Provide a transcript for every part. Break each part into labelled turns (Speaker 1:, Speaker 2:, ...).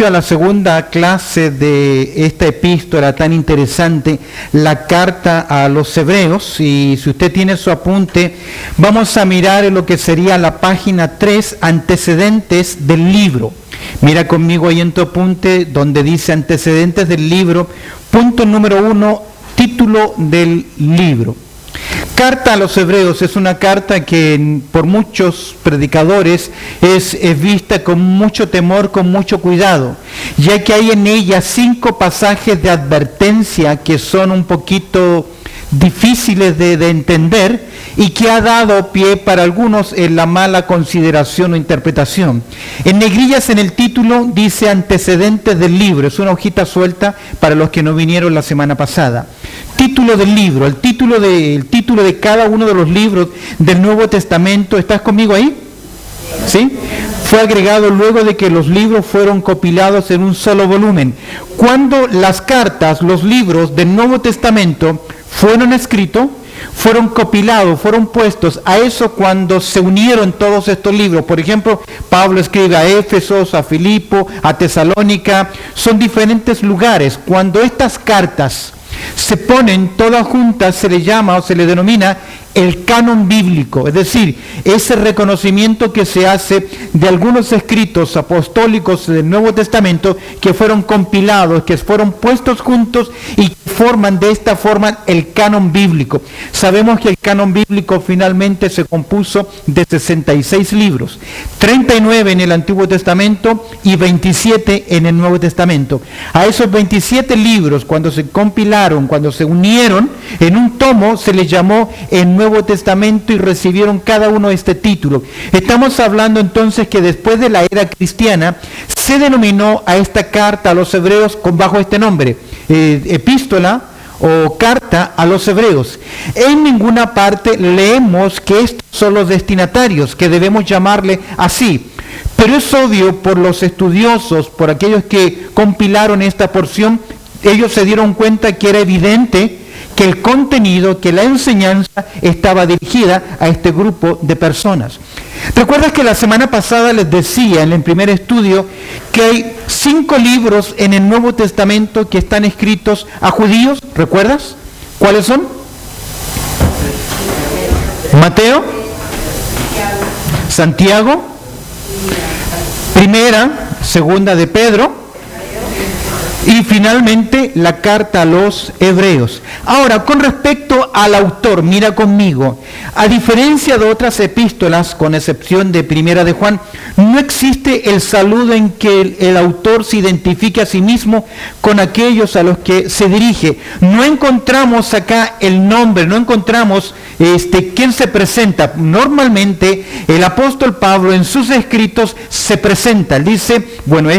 Speaker 1: inicio a la segunda clase de esta epístola tan interesante, la carta a los Hebreos. Y si usted tiene su apunte, vamos a mirar en lo que sería la página 3, antecedentes del libro. Mira conmigo ahí en tu apunte donde dice antecedentes del libro, punto número 1, título del libro. Carta a los Hebreos es una carta que por muchos predicadores es vista con mucho temor, con mucho cuidado, ya que hay en ella 5 pasajes de advertencia que son un poquito difíciles de entender y que ha dado pie para algunos en la mala consideración o interpretación. En negrillas en el título dice antecedentes del libro, es una hojita suelta para los que no vinieron la semana pasada. Título del libro, el título de cada uno de los libros del Nuevo Testamento. ¿Estás conmigo ahí? ¿Sí? Fue agregado luego de que los libros fueron compilados en un solo volumen. Cuando las cartas, los libros del Nuevo Testamento fueron escritos, fueron compilados, fueron puestos a eso cuando se unieron todos estos libros. Por ejemplo, Pablo escribe a Éfesos, a Filipo, a Tesalónica, son diferentes lugares. Cuando estas cartas se ponen todas juntas, se le llama o se le denomina el canon bíblico, es decir, ese reconocimiento que se hace de algunos escritos apostólicos del Nuevo Testamento que fueron compilados, que fueron puestos juntos y forman de esta forma el canon bíblico. Sabemos que el canon bíblico finalmente se compuso de 66 libros, 39 en el Antiguo Testamento y 27 en el Nuevo Testamento. A esos 27 libros, cuando se compilaron, cuando se unieron en un tomo, se les llamó el Nuevo Testamento y recibieron cada uno este título. Estamos hablando entonces que después de la era cristiana se denominó a esta carta a los Hebreos bajo este nombre, epístola o carta a los Hebreos. En ninguna parte leemos que estos son los destinatarios, que debemos llamarle así. Pero es obvio por los estudiosos, por aquellos que compilaron esta porción, ellos se dieron cuenta que era evidente que el contenido, que la enseñanza estaba dirigida a este grupo de personas. ¿Recuerdas que la semana pasada les decía en el primer estudio que hay 5 libros en el Nuevo Testamento que están escritos a judíos? ¿Recuerdas? ¿Cuáles son? Mateo, Santiago, Primera, Segunda de Pedro, y finalmente la carta a los Hebreos. Ahora, con respecto al autor, mira conmigo, a diferencia de otras epístolas, con excepción de Primera de Juan, no existe el saludo en que el autor se identifique a sí mismo con aquellos a los que se dirige. No encontramos acá el nombre, no encontramos quién se presenta. Normalmente el apóstol Pablo en sus escritos se presenta, él dice, bueno,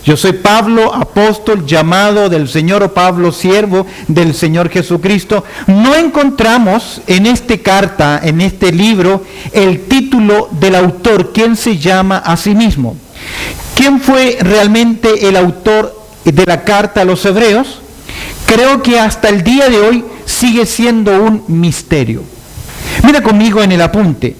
Speaker 1: yo soy Pablo, apóstol, llamado del Señor, o Pablo, siervo del Señor Jesucristo. No encontramos en esta carta, en este libro, el título del autor, quién se llama a sí mismo. ¿Quién fue realmente el autor de la carta a los Hebreos? Creo que hasta el día de hoy sigue siendo un misterio. Mira conmigo en el apunte.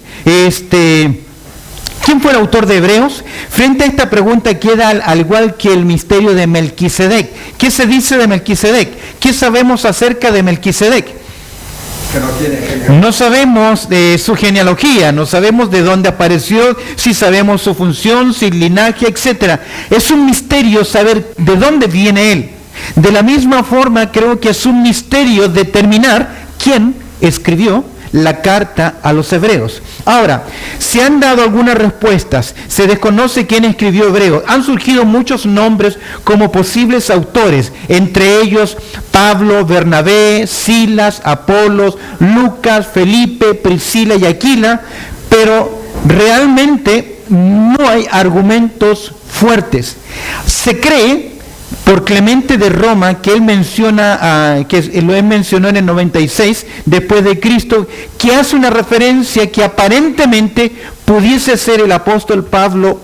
Speaker 1: ¿Quién fue el autor de Hebreos? Frente a esta pregunta queda al igual que el misterio de Melquisedec. ¿Qué se dice de Melquisedec? ¿Qué sabemos acerca de Melquisedec?
Speaker 2: Que no tiene genealogía.
Speaker 1: No sabemos de su genealogía, no sabemos de dónde apareció, si sabemos su función, su linaje, etc. Es un misterio saber de dónde viene él. De la misma forma, creo que es un misterio determinar quién escribió la carta a los Hebreos. Ahora, se han dado algunas respuestas, se desconoce quién escribió Hebreos, han surgido muchos nombres como posibles autores, entre ellos Pablo, Bernabé, Silas, Apolos, Lucas, Felipe, Priscila y Aquila, pero realmente no hay argumentos fuertes. Se cree por Clemente de Roma, que él menciona, él mencionó en el 96 después de Cristo, que hace una referencia que aparentemente pudiese ser el apóstol Pablo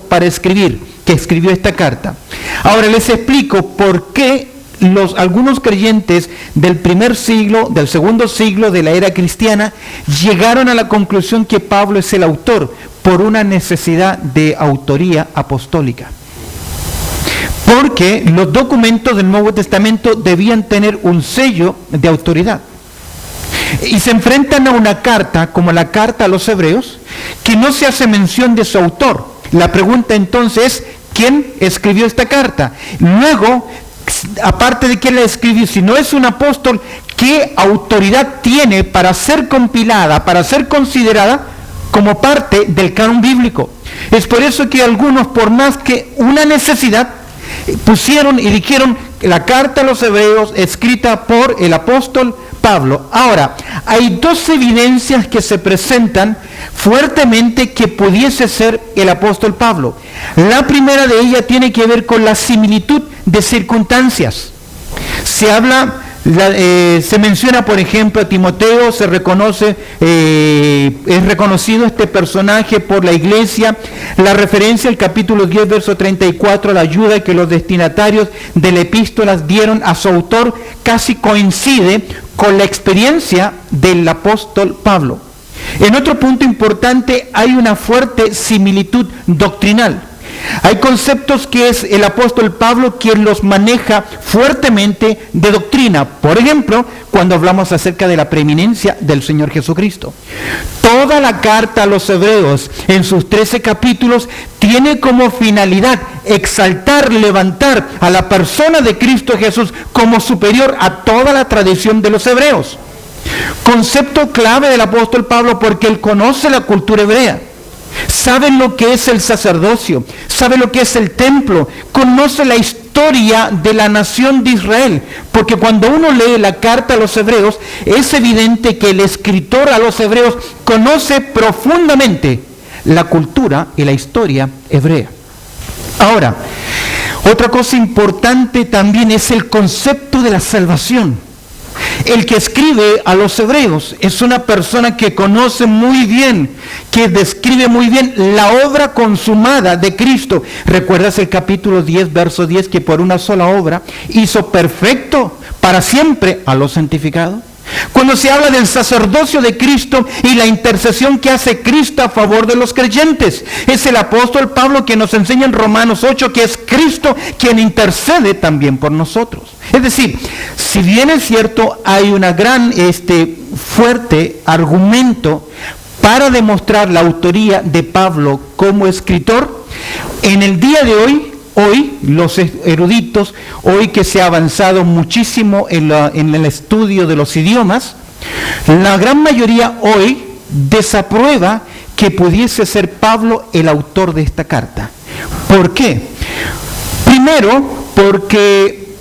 Speaker 1: que escribió esta carta. Ahora les explico por qué algunos creyentes del primer siglo, del segundo siglo de la era cristiana, llegaron a la conclusión que Pablo es el autor por una necesidad de autoría apostólica. porque los documentos del Nuevo Testamento debían tener un sello de autoridad. Y se enfrentan a una carta, como la carta a los Hebreos, que no se hace mención de su autor. La pregunta entonces es, ¿quién escribió esta carta? Luego, aparte de quién la escribió, si no es un apóstol, ¿qué autoridad tiene para ser compilada, para ser considerada como parte del canon bíblico? Es por eso que algunos, por más que una necesidad, pusieron y dijeron la carta a los Hebreos escrita por el apóstol Pablo. Ahora, hay dos evidencias que se presentan fuertemente que pudiese ser el apóstol Pablo. La primera de ellas tiene que ver con la similitud de circunstancias. Se habla, se menciona, por ejemplo, a Timoteo, se reconoce, es reconocido este personaje por la iglesia. La referencia al capítulo 10, verso 34, la ayuda que los destinatarios de la epístola dieron a su autor casi coincide con la experiencia del apóstol Pablo. En otro punto importante, hay una fuerte similitud doctrinal. Hay conceptos que es el apóstol Pablo quien los maneja fuertemente de doctrina. Por ejemplo, cuando hablamos acerca de la preeminencia del Señor Jesucristo. Toda la carta a los Hebreos, en sus 13 capítulos, tiene como finalidad exaltar, levantar a la persona de Cristo Jesús como superior a toda la tradición de los hebreos. Concepto clave del apóstol Pablo porque él conoce la cultura hebrea. Sabe lo que es el sacerdocio, sabe lo que es el templo, conoce la historia de la nación de Israel, porque cuando uno lee la carta a los hebreos, es evidente que el escritor a los hebreos conoce profundamente la cultura y la historia hebrea. Ahora, otra cosa importante también es el concepto de la salvación. El que escribe a los hebreos es una persona que conoce muy bien, que describe muy bien la obra consumada de Cristo. ¿Recuerdas el capítulo 10, verso 10, que por una sola obra hizo perfecto para siempre a los santificados? Cuando se habla del sacerdocio de Cristo y la intercesión que hace Cristo a favor de los creyentes, es el apóstol Pablo que nos enseña en Romanos 8 que es Cristo quien intercede también por nosotros. Es decir, si bien es cierto, hay una gran fuerte argumento para demostrar la autoría de Pablo como escritor, en el día de hoy los eruditos, hoy que se ha avanzado muchísimo en el estudio de los idiomas, la gran mayoría hoy desaprueba que pudiese ser Pablo el autor de esta carta. ¿Por qué? Primero, porque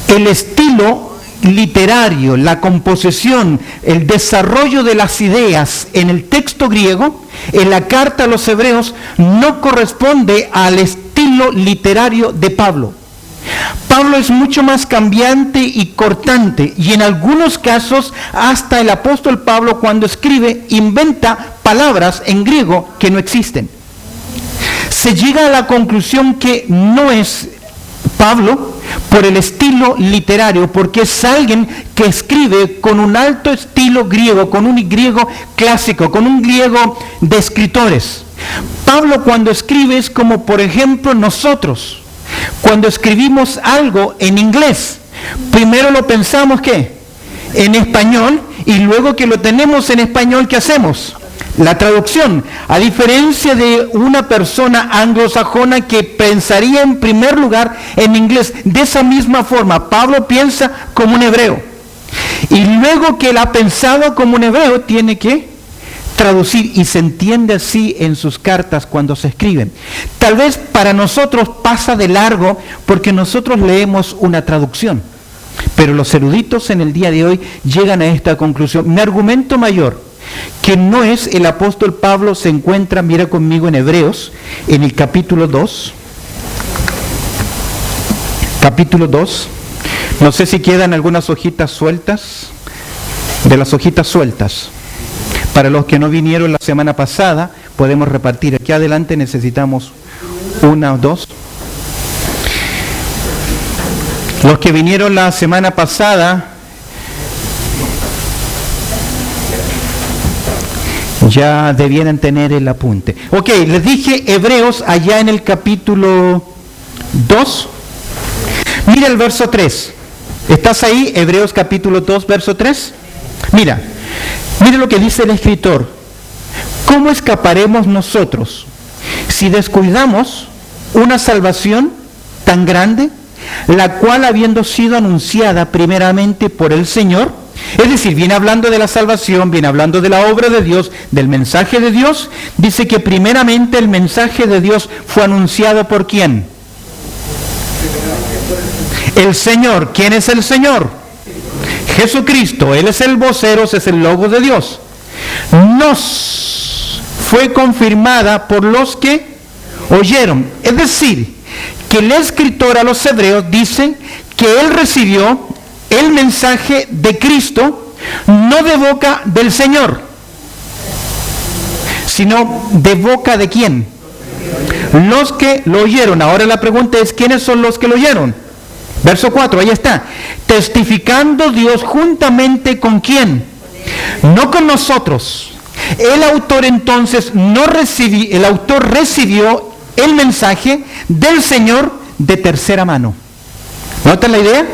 Speaker 1: el estilo literario, la composición, el desarrollo de las ideas en el texto griego, en la carta a los hebreos, no corresponde al estilo literario de Pablo. Pablo es mucho más cambiante y cortante, y en algunos casos hasta el apóstol Pablo cuando escribe inventa palabras en griego que no existen. Se llega a la conclusión que no es Pablo por el estilo literario, porque es alguien que escribe con un alto estilo griego, con un griego clásico, con un griego de escritores. Pablo cuando escribe es como por ejemplo nosotros, cuando escribimos algo en inglés, primero lo pensamos ¿qué? En español, y luego que lo tenemos en español, ¿qué hacemos? La traducción, a diferencia de una persona anglosajona que pensaría en primer lugar en inglés. De esa misma forma, Pablo piensa como un hebreo. Y luego que él ha pensado como un hebreo, tiene que traducir, y se entiende así en sus cartas cuando se escriben. Tal vez para nosotros pasa de largo porque nosotros leemos una traducción. Pero los eruditos en el día de hoy llegan a esta conclusión. Mi argumento mayor, que no es el apóstol Pablo, se encuentra, mira conmigo en Hebreos, en el capítulo 2. Capítulo 2. No sé si quedan algunas hojitas sueltas, de las hojitas sueltas. Para los que no vinieron la semana pasada, podemos repartir. Aquí adelante necesitamos una o dos. Los que vinieron la semana pasada, ya debieran tener el apunte. Ok, les dije Hebreos allá en el capítulo 2, Mira el verso 3. ¿Estás ahí? Hebreos capítulo 2, verso 3. Mira lo que dice el escritor. ¿Cómo escaparemos nosotros si descuidamos una salvación tan grande, la cual habiendo sido anunciada primeramente por el Señor? Es decir, viene hablando de la salvación, viene hablando de la obra de Dios, del mensaje de Dios. Dice que primeramente el mensaje de Dios fue anunciado ¿por quién? El Señor. ¿Quién es el Señor? Jesucristo. Él es el vocero, es el logo de Dios. Nos fue confirmada por los que oyeron. Es decir, que el escritor a los hebreos dice que él recibió el mensaje de Cristo, no de boca del Señor, sino de boca de quién. Los que lo oyeron. Ahora la pregunta es, ¿quiénes son los que lo oyeron? Verso 4, ahí está. Testificando Dios juntamente con quién. No con nosotros. El autor entonces el autor recibió el mensaje del Señor de tercera mano. ¿Notan la idea?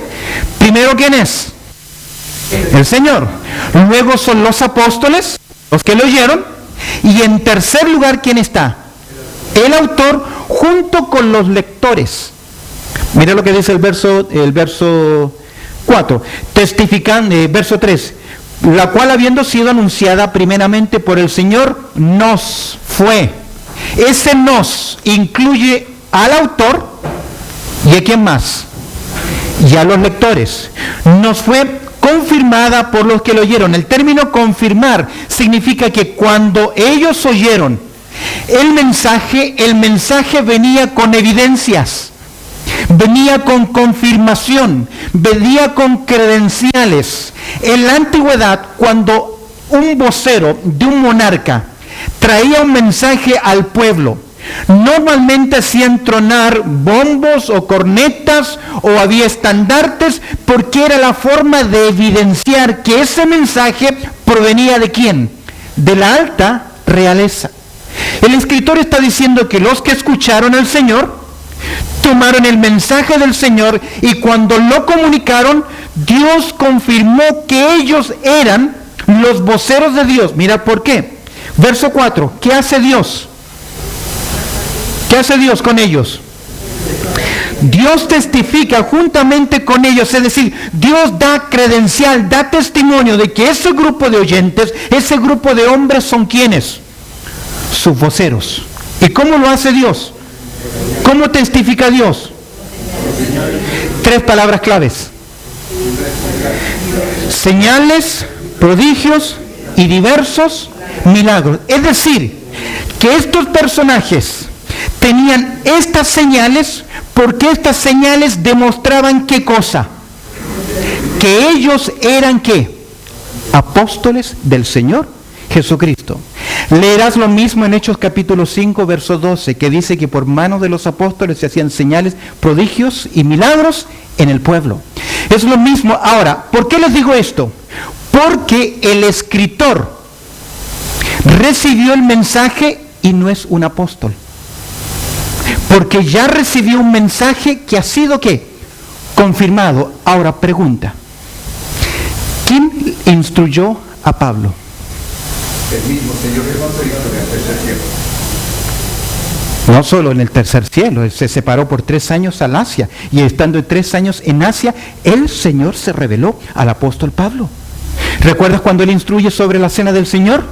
Speaker 1: Primero, ¿quién es? El Señor. Luego son los apóstoles, los que lo oyeron. Y en tercer lugar, ¿quién está? El autor junto con los lectores. Mira lo que dice el verso 4. Testificando, verso 3. La cual habiendo sido anunciada primeramente por el Señor, nos fue. Ese nos incluye al autor y a quién más. Y a los lectores. Nos fue confirmada por los que lo oyeron. El término confirmar significa que cuando ellos oyeron el mensaje venía con evidencias, venía con confirmación, venía con credenciales. En la antigüedad, cuando un vocero de un monarca traía un mensaje al pueblo, normalmente hacían tronar bombos o cornetas o había estandartes, porque era la forma de evidenciar que ese mensaje provenía de quién, de la alta realeza. El escritor está diciendo que los que escucharon al Señor tomaron el mensaje del Señor y cuando lo comunicaron, Dios confirmó que ellos eran los voceros de Dios. Mira por qué. Verso 4. ¿Qué hace Dios? ¿Qué hace Dios con ellos? Dios testifica juntamente con ellos, es decir, Dios da credencial, da testimonio de que ese grupo de oyentes, ese grupo de hombres son ¿quiénes? Sus voceros. ¿Y cómo lo hace Dios? ¿Cómo testifica Dios? 3 palabras claves. Señales, prodigios y diversos milagros. Es decir, que estos personajes tenían estas señales porque estas señales demostraban ¿qué cosa? Que ellos eran ¿qué? Apóstoles del Señor Jesucristo. Leerás lo mismo en Hechos capítulo 5, verso 12, que dice que por manos de los apóstoles se hacían señales, prodigios y milagros en el pueblo. Es lo mismo. Ahora, ¿por qué les digo esto? Porque el escritor recibió el mensaje y no es un apóstol. Porque ya recibió un mensaje que ha sido ¿qué? Confirmado. Ahora, pregunta. ¿Quién instruyó a Pablo?
Speaker 2: El mismo Señor Jesucristo en el tercer cielo.
Speaker 1: No solo en el tercer cielo, él se separó por 3 años al Asia, y estando 3 años en Asia, el Señor se reveló al apóstol Pablo. ¿Recuerdas cuando él instruye sobre la cena del Señor?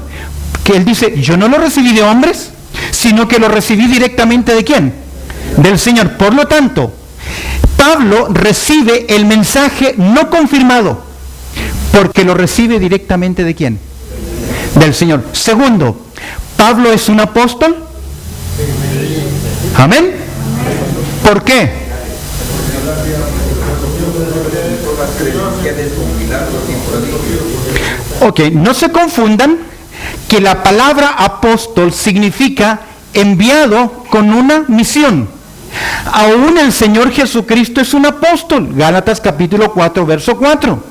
Speaker 1: Que él dice, yo no lo recibí de hombres, sino que lo recibí directamente ¿de quién? Del Señor. Por lo tanto, Pablo recibe el mensaje no confirmado, porque lo recibe directamente ¿de quién? Del Señor. Segundo, ¿Pablo es un apóstol? Amén. ¿Por qué? Ok, no se confundan que la palabra apóstol significa enviado con una misión. Aún el Señor Jesucristo es un apóstol. Gálatas capítulo 4, verso 4.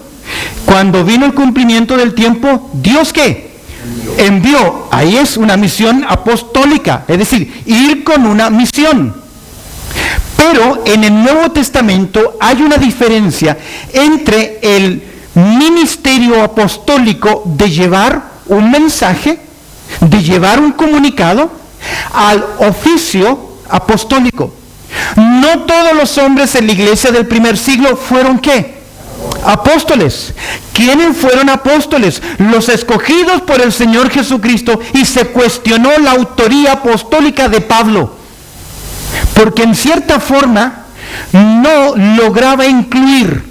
Speaker 1: Cuando vino el cumplimiento del tiempo, ¿Dios qué? Envió. Ahí es una misión apostólica, es decir, ir con una misión. Pero en el Nuevo Testamento hay una diferencia entre el ministerio apostólico de llevar un mensaje, de llevar un comunicado, al oficio apostólico. No todos los hombres en la iglesia del primer siglo fueron ¿qué? Apóstoles. ¿Quiénes fueron apóstoles? Los escogidos por el Señor Jesucristo, y se cuestionó la autoría apostólica de Pablo, porque en cierta forma no lograba incluir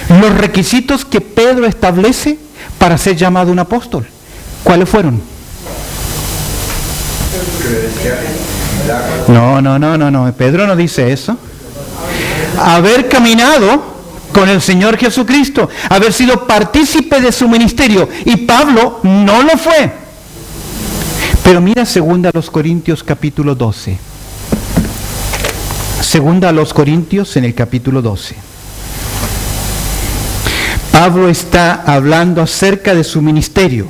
Speaker 1: los requisitos que Pedro establece para ser llamado un apóstol. ¿Cuáles fueron? No, Pedro no dice eso. Haber caminado con el Señor Jesucristo, haber sido partícipe de su ministerio, y Pablo no lo fue. Pero mira 2 Corintios capítulo 12. 2 Corintios en el capítulo 12. Pablo está hablando acerca de su ministerio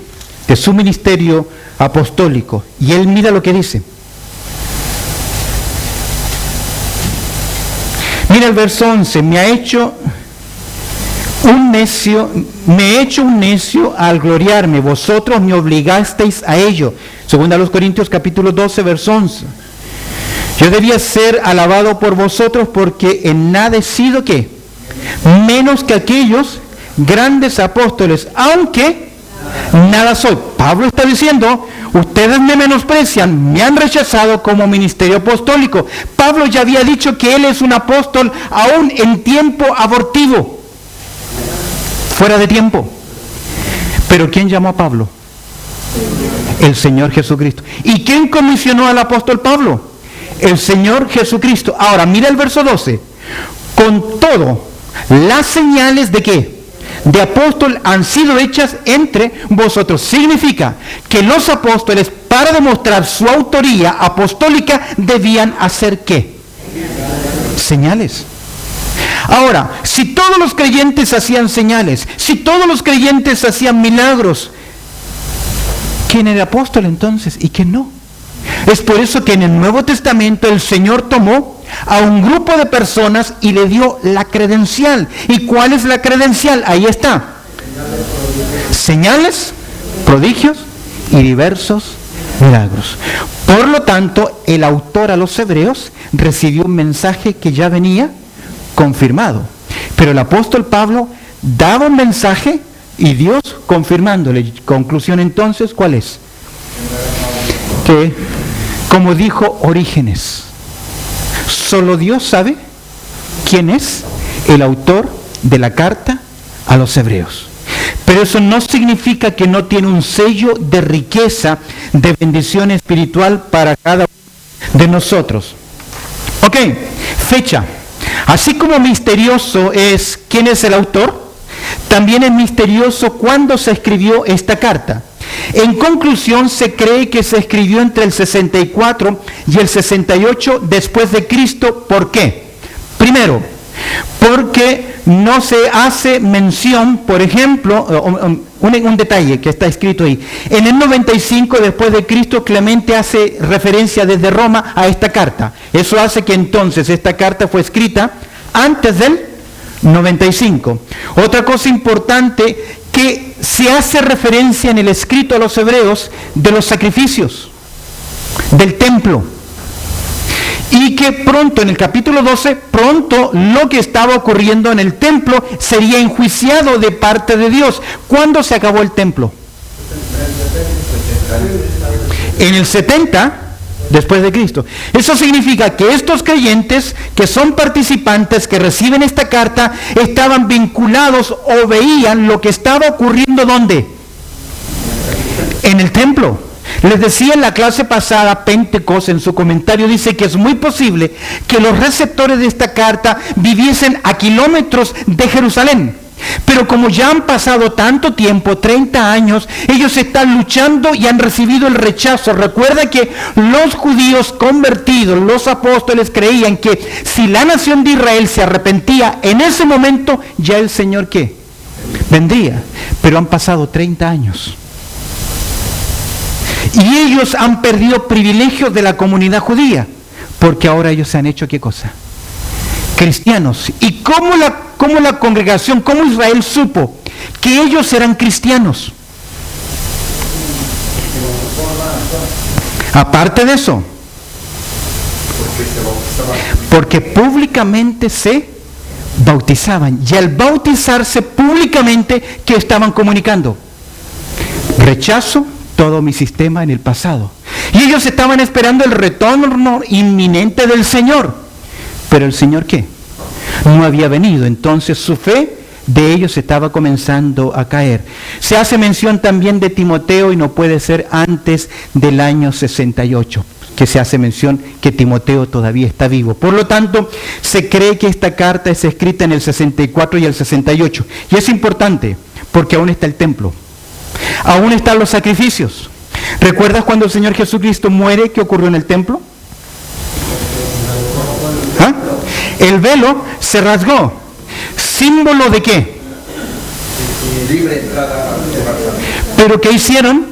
Speaker 1: apostólico, y él mira lo que dice. Mira el verso 11, me he hecho un necio al gloriarme, vosotros me obligasteis a ello. 2 Corintios capítulo 12, verso 11. Yo debía ser alabado por vosotros, porque en nada he sido ¿qué? Menos que aquellos grandes apóstoles, aunque nada soy. Pablo está diciendo, ustedes me menosprecian, me han rechazado como ministerio apostólico. Pablo ya había dicho que él es un apóstol aún en tiempo abortivo, fuera de tiempo. Pero ¿quién llamó a Pablo? El Señor Jesucristo. ¿Y quién comisionó al apóstol Pablo? El Señor Jesucristo. Ahora, mira el verso 12. Con todo, las señales de ¿qué? De apóstol han sido hechas entre vosotros. Significa que los apóstoles, para demostrar su autoría apostólica, debían hacer ¿qué? Señales. Ahora, si todos los creyentes hacían señales, si todos los creyentes hacían milagros, ¿quién era apóstol entonces y quién no? Es por eso que en el Nuevo Testamento el Señor tomó a un grupo de personas y le dio la credencial. ¿Y cuál es la credencial? Ahí está. Señales, prodigios y diversos milagros. Por lo tanto, el autor a los Hebreos recibió un mensaje que ya venía confirmado. Pero el apóstol Pablo daba un mensaje y Dios confirmándole. Conclusión entonces, ¿cuál es? Que, como dijo Orígenes, solo Dios sabe quién es el autor de la carta a los Hebreos. Pero eso no significa que no tiene un sello de riqueza, de bendición espiritual para cada uno de nosotros. Ok, fecha. Así como misterioso es quién es el autor, también es misterioso cuándo se escribió esta carta. En conclusión, se cree que se escribió entre el 64 y el 68 después de Cristo. ¿Por qué? Primero, porque no se hace mención, por ejemplo, un detalle que está escrito ahí. En el 95 después de Cristo, Clemente hace referencia desde Roma a esta carta. Eso hace que entonces esta carta fue escrita antes del 95. Otra cosa importante, que se hace referencia en el escrito a los Hebreos de los sacrificios, del templo. Y que pronto, en el capítulo 12, pronto lo que estaba ocurriendo en el templo sería enjuiciado de parte de Dios. ¿Cuándo se acabó el templo? En el 70 después de Cristo. Eso significa que estos creyentes que son participantes, que reciben esta carta, estaban vinculados o veían lo que estaba ocurriendo ¿dónde? En el templo. Les decía en la clase pasada, Pentecostés en su comentario dice que es muy posible que los receptores de esta carta viviesen a kilómetros de Jerusalén. Pero como ya han pasado tanto tiempo, 30 años, ellos están luchando y han recibido el rechazo. Recuerda que los judíos convertidos, los apóstoles, creían que si la nación de Israel se arrepentía, en ese momento ya el Señor ¿qué? Vendría. Pero han pasado 30 años. Y ellos han perdido privilegios de la comunidad judía, porque ahora ellos se han hecho ¿qué cosa? cristianos. ¿Y cómo la congregación, cómo Israel supo que ellos eran cristianos? Aparte de eso, porque públicamente se bautizaban. Y al bautizarse públicamente, ¿qué estaban comunicando? Rechazo todo mi sistema en el pasado. Y ellos estaban esperando el retorno inminente del Señor. Pero el Señor, ¿qué? No había venido. Entonces su fe de ellos estaba comenzando a caer. Se hace mención también de Timoteo, y no puede ser antes del año 68, que se hace mención que Timoteo todavía está vivo. Por lo tanto, se cree que esta carta es escrita en el 64 y el 68. Y es importante, porque aún está el templo. Aún están los sacrificios. ¿Recuerdas cuando el Señor Jesucristo muere? ¿Qué ocurrió en el templo? ¿Ah? El velo se rasgó. ¿Símbolo de qué?
Speaker 2: Libre entrada.
Speaker 1: ¿Pero qué hicieron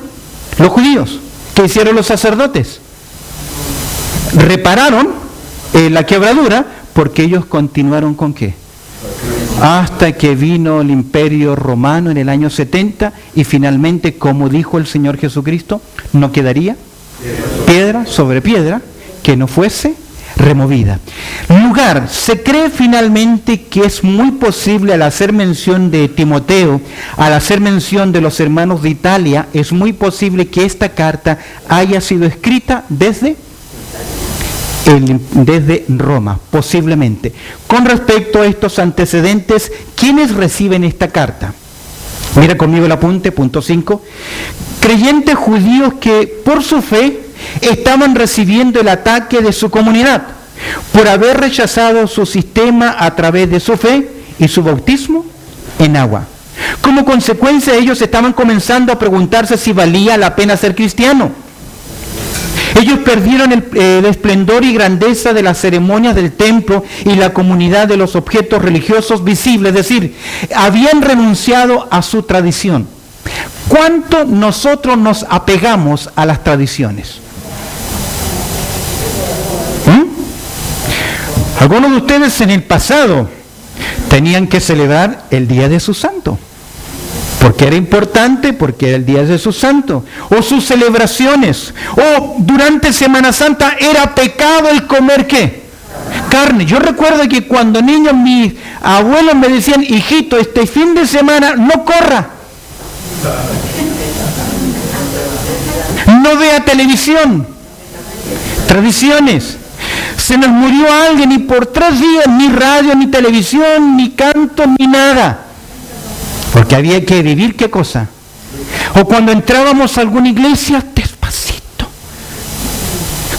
Speaker 1: los judíos? ¿Qué hicieron los sacerdotes? Repararon la quebradura, porque ellos continuaron ¿con qué? Hasta que vino el Imperio Romano en el año 70 y finalmente, como dijo el Señor Jesucristo, no quedaría piedra sobre piedra que no fuese removida. Lugar, se cree finalmente que es muy posible, al hacer mención de Timoteo, al hacer mención de los hermanos de Italia, es muy posible que esta carta haya sido escrita desde Roma, posiblemente. Con respecto a estos antecedentes, ¿quiénes reciben esta carta? Mira conmigo el apunte, punto 5. Creyentes judíos que por su fe estaban recibiendo el ataque de su comunidad por haber rechazado su sistema a través de su fe y su bautismo en agua. Como consecuencia, ellos estaban comenzando a preguntarse si valía la pena ser cristiano. Ellos perdieron el esplendor y grandeza de las ceremonias del templo y la comunidad de los objetos religiosos visibles, es decir, habían renunciado a su tradición. ¿Cuánto nosotros nos apegamos a las tradiciones? Algunos de ustedes en el pasado tenían que celebrar el día de su santo, porque era importante, porque era el día de su santo, o sus celebraciones, o durante Semana Santa era pecado el comer ¿qué? Carne. Yo recuerdo que cuando niño mis abuelos me decían, hijito, este fin de semana no corra, no vea televisión. Tradiciones. Se nos murió alguien y por 3 días ni radio, ni televisión, ni canto, ni nada. Porque había que vivir ¿qué cosa? O cuando entrábamos a alguna iglesia, despacito.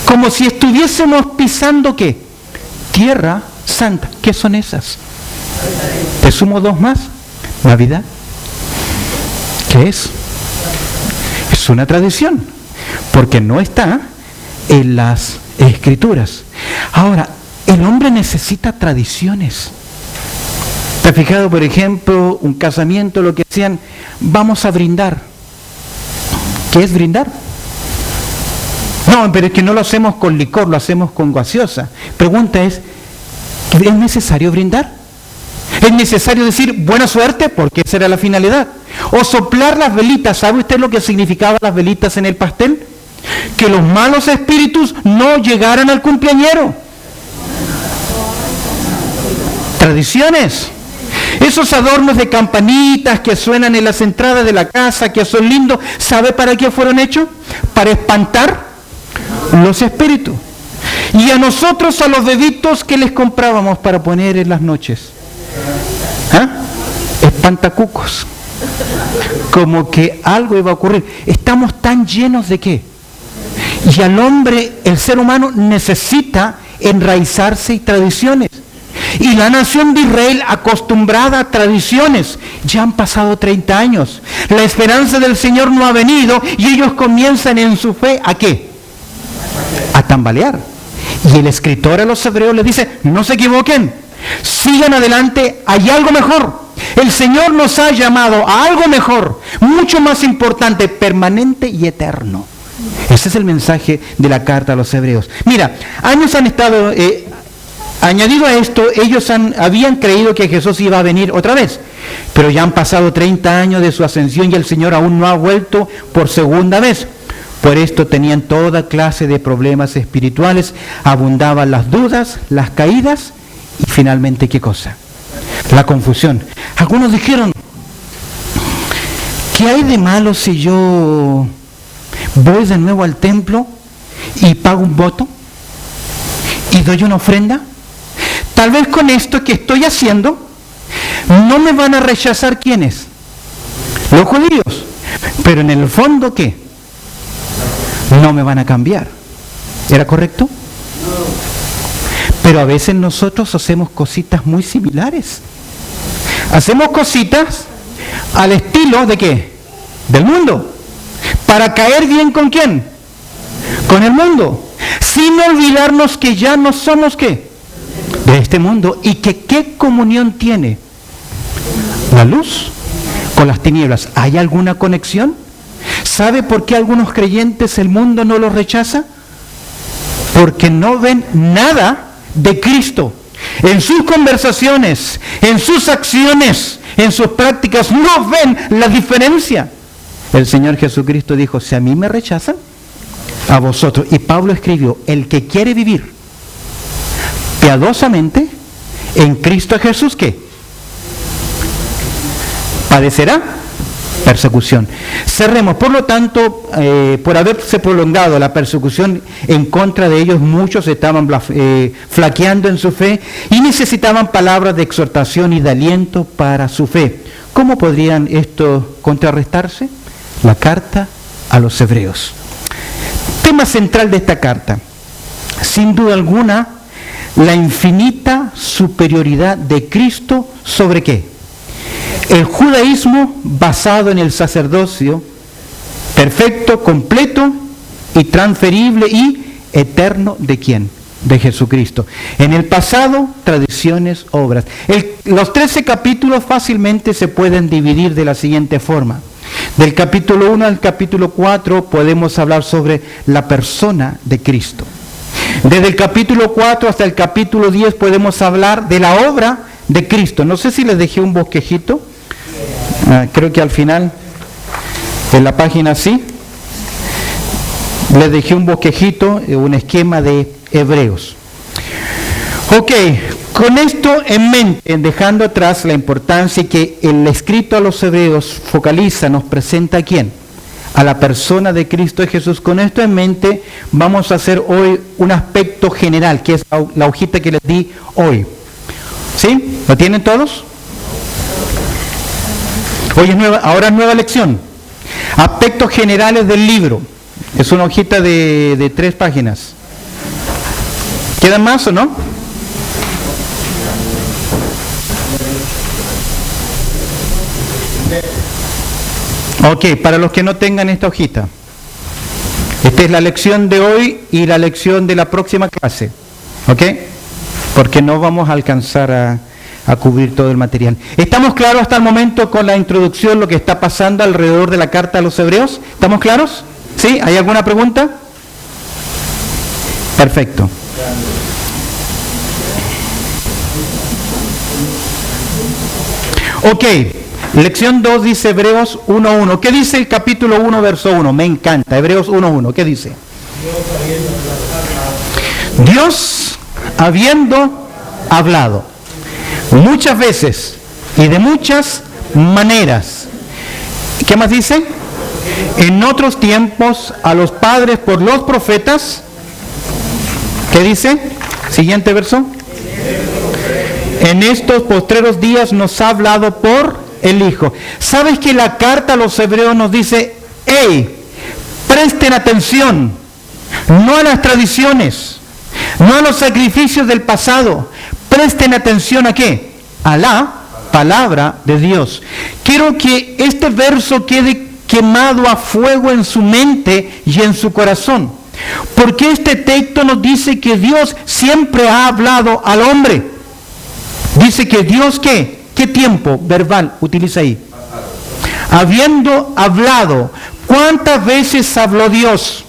Speaker 1: Como si estuviésemos pisando ¿qué? Tierra santa. ¿Qué son esas? Te sumo 2 más. Navidad. ¿Qué es? Es una tradición. Porque no está en las Escrituras. Ahora, el hombre necesita tradiciones. ¿Te has fijado, por ejemplo, un casamiento, lo que decían, vamos a brindar? ¿Qué es brindar? No, pero es que no lo hacemos con licor, lo hacemos con gaseosa. Pregunta es necesario brindar? ¿Es necesario decir buena suerte? Porque esa era la finalidad. O soplar las velitas. ¿Sabe usted lo que significaban las velitas en el pastel? Que los malos espíritus no llegaran al cumpleañero. Tradiciones. Esos adornos de campanitas que suenan en las entradas de la casa, que son lindos, ¿sabe para qué fueron hechos? Para espantar los espíritus. Y a nosotros, a los bebitos, ¿qué les comprábamos para poner en las noches? ¿Ah? Espantacucos. Como que algo iba a ocurrir. Estamos tan llenos de ¿qué? Y al hombre, el ser humano, necesita enraizarse y tradiciones. Y la nación de Israel, acostumbrada a tradiciones, ya han pasado 30 años. La esperanza del Señor no ha venido y ellos comienzan en su fe ¿a qué? A tambalear. Y el escritor a los hebreos les dice, no se equivoquen, sigan adelante, hay algo mejor. El Señor nos ha llamado a algo mejor, mucho más importante, permanente y eterno. Ese es el mensaje de la carta a los hebreos. Mira, años han estado Añadido a esto, ellos habían creído que Jesús iba a venir otra vez, pero ya han pasado 30 años de su ascensión y el Señor aún no ha vuelto por segunda vez. Por esto tenían toda clase de problemas espirituales, abundaban las dudas, las caídas y finalmente, ¿qué cosa? La confusión. Algunos dijeron, ¿qué hay de malo si yo voy de nuevo al templo y pago un voto y doy una ofrenda? Tal vez con esto que estoy haciendo no me van a rechazar ¿quiénes? Los judíos. Pero en el fondo, ¿qué? No me van a cambiar. ¿Era correcto? Pero a veces nosotros hacemos cositas muy similares. Hacemos cositas al estilo ¿de qué? Del mundo. Para caer bien ¿con quién? Con el mundo. Sin olvidarnos que ya no somos ¿qué? De este mundo. Y que ¿qué comunión tiene la luz con las tinieblas? ¿Hay alguna conexión? ¿Sabe por qué algunos creyentes el mundo no los rechaza? Porque no ven nada de Cristo. En sus conversaciones, en sus acciones, en sus prácticas, no ven la diferencia. El Señor Jesucristo dijo, si a mí me rechazan, a vosotros. Y Pablo escribió, el que quiere vivir piadosamente en Cristo Jesús, ¿qué? Padecerá persecución. Cerremos. Por lo tanto, por haberse prolongado la persecución en contra de ellos, muchos estaban flaqueando en su fe y necesitaban palabras de exhortación y de aliento para su fe. ¿Cómo podrían esto contrarrestarse? La carta a los hebreos. Tema central de esta carta. Sin duda alguna, la infinita superioridad de Cristo sobre ¿qué? El judaísmo basado en el sacerdocio perfecto, completo y transferible y eterno ¿de quién? De Jesucristo. En el pasado, tradiciones, obras. Los 13 capítulos fácilmente se pueden dividir de la siguiente forma. Del capítulo 1 al capítulo 4 podemos hablar sobre la persona de Cristo. Desde el capítulo 4 hasta el capítulo 10 podemos hablar de la obra de Cristo. No sé si les dejé un bosquejito. Creo que al final, en la página sí, les dejé un bosquejito, un esquema de Hebreos. Ok, con esto en mente, dejando atrás la importancia que el escrito a los Hebreos focaliza, nos presenta a quién, a la persona de Cristo Jesús. Con esto en mente, vamos a hacer hoy un aspecto general, que es la hojita que les di hoy. ¿Sí? ¿Lo tienen todos? Hoy es ahora es nueva lección. Aspectos generales del libro. Es una hojita de 3 páginas. ¿Quedan más o no? Ok, para los que no tengan esta hojita. Esta es la lección de hoy y la lección de la próxima clase. ¿Ok? Porque no vamos a alcanzar a cubrir todo el material. ¿Estamos claros hasta el momento con la introducción, lo que está pasando alrededor de la carta a los Hebreos? ¿Estamos claros? ¿Sí? ¿Hay alguna pregunta? Perfecto. Ok, lección 2 dice Hebreos 1.1. ¿Qué dice el capítulo 1, verso 1? Me encanta, Hebreos 1.1. ¿Qué dice? Dios, habiendo hablado muchas veces y de muchas maneras. ¿Qué más dice? En otros tiempos a los padres por los profetas. ¿Qué dice? Siguiente verso. En estos postreros días nos ha hablado por el Hijo. ¿Sabes que la carta a los Hebreos nos dice, hey, presten atención, no a las tradiciones, no a los sacrificios del pasado, presten atención a qué? A la palabra de Dios. Quiero que este verso quede quemado a fuego en su mente y en su corazón. Porque este texto nos dice que Dios siempre ha hablado al hombre. Dice que Dios, ¿qué? ¿Qué tiempo verbal utiliza ahí? Habiendo hablado. ¿Cuántas veces habló Dios?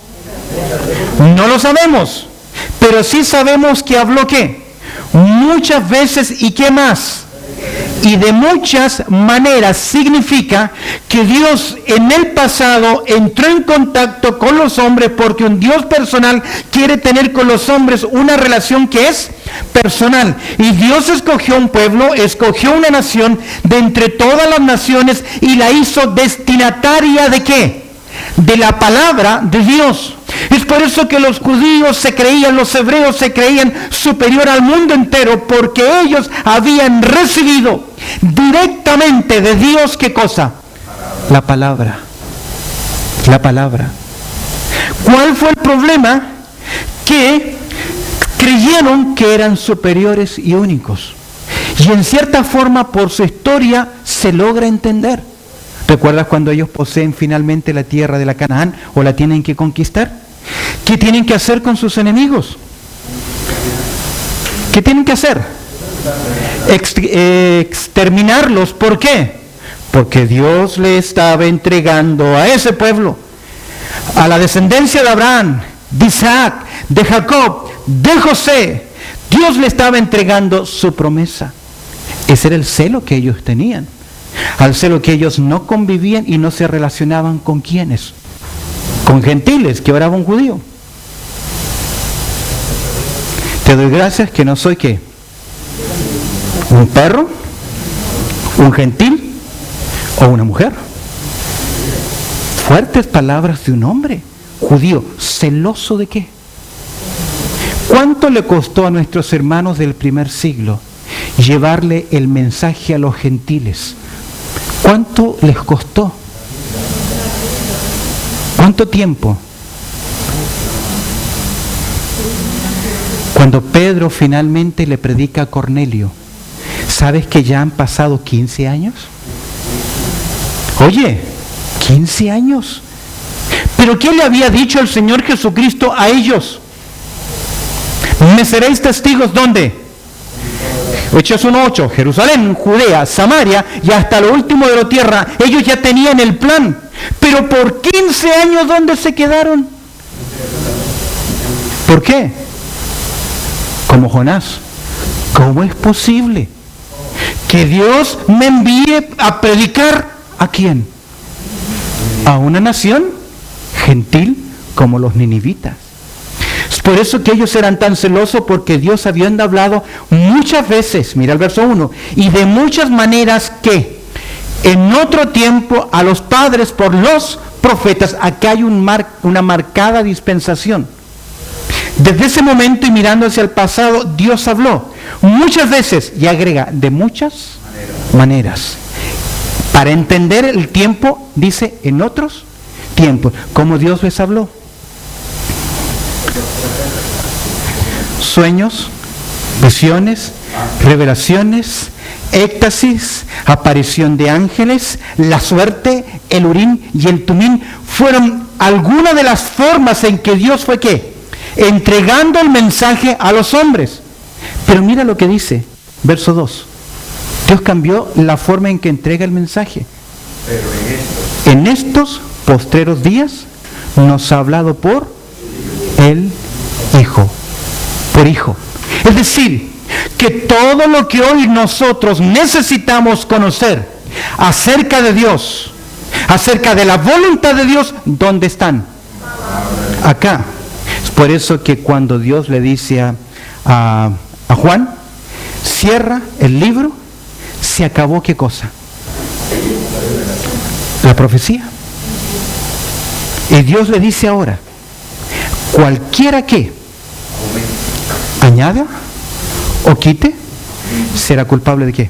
Speaker 1: No lo sabemos. Pero sí sabemos que habló ¿qué? muchas veces, ¿y qué más? Y de muchas maneras. Significa que Dios en el pasado entró en contacto con los hombres porque un Dios personal quiere tener con los hombres una relación que es personal. Y Dios escogió un pueblo, escogió una nación de entre todas las naciones y la hizo destinataria ¿de qué? De la palabra de Dios. Es por eso que los judíos se creían, los hebreos se creían superior al mundo entero, porque ellos habían recibido directamente de Dios, ¿qué cosa? La palabra. La palabra. ¿Cuál fue el problema? Que creyeron que eran superiores y únicos. Y en cierta forma, por su historia, se logra entender. ¿Recuerdas cuando ellos poseen finalmente la tierra de la Canaán o la tienen que conquistar? ¿Qué tienen que hacer con sus enemigos? ¿Qué tienen que hacer? Exterminarlos. ¿Por qué? Porque Dios le estaba entregando a ese pueblo, a la descendencia de Abraham, de Isaac, de Jacob, de José. Dios le estaba entregando su promesa. Ese era el celo que ellos tenían. Al celo que ellos no convivían y no se relacionaban con ¿quiénes? Con gentiles, que ahora un judío. Te doy gracias que no soy ¿qué? ¿Un perro? ¿Un gentil? ¿O una mujer? Fuertes palabras de un hombre judío, celoso ¿de qué? ¿Cuánto le costó a nuestros hermanos del primer siglo llevarle el mensaje a los gentiles? ¿Cuánto les costó? ¿Cuánto tiempo? Cuando Pedro finalmente le predica a Cornelio, ¿sabes que ya han pasado 15 años? Oye, 15 años. ¿Pero qué le había dicho el Señor Jesucristo a ellos? ¿Me seréis testigos dónde? Hechos 1:8, Jerusalén, Judea, Samaria y hasta lo último de la tierra. Ellos ya tenían el plan. Pero por 15 años, ¿dónde se quedaron? ¿Por qué? Como Jonás. ¿Cómo es posible que Dios me envíe a predicar a quién? A una nación gentil como los ninivitas. Es por eso que ellos eran tan celosos, porque Dios había hablado muchas veces, mira el verso 1, y de muchas maneras que en otro tiempo a los padres por los profetas. Acá hay una marcada dispensación. Desde ese momento y mirando hacia el pasado, Dios habló muchas veces y agrega de muchas maneras. Para entender el tiempo, dice en otros tiempos, como Dios les habló. Sueños, visiones, revelaciones, éxtasis, aparición de ángeles, la suerte, el Urim y el Tumim fueron algunas de las formas en que Dios fue ¿qué? Entregando el mensaje a los hombres. Pero mira lo que dice, verso 2. Dios cambió la forma en que entrega el mensaje. Pero en estos postreros días nos ha hablado por el Hijo. Por Hijo. Es decir, que todo lo que hoy nosotros necesitamos conocer acerca de Dios, acerca de la voluntad de Dios, ¿dónde están? Acá. Es por eso que cuando Dios le dice a Juan, cierra el libro, se acabó ¿qué cosa? La profecía. Y Dios le dice ahora, cualquiera que añada o quite, será culpable de qué.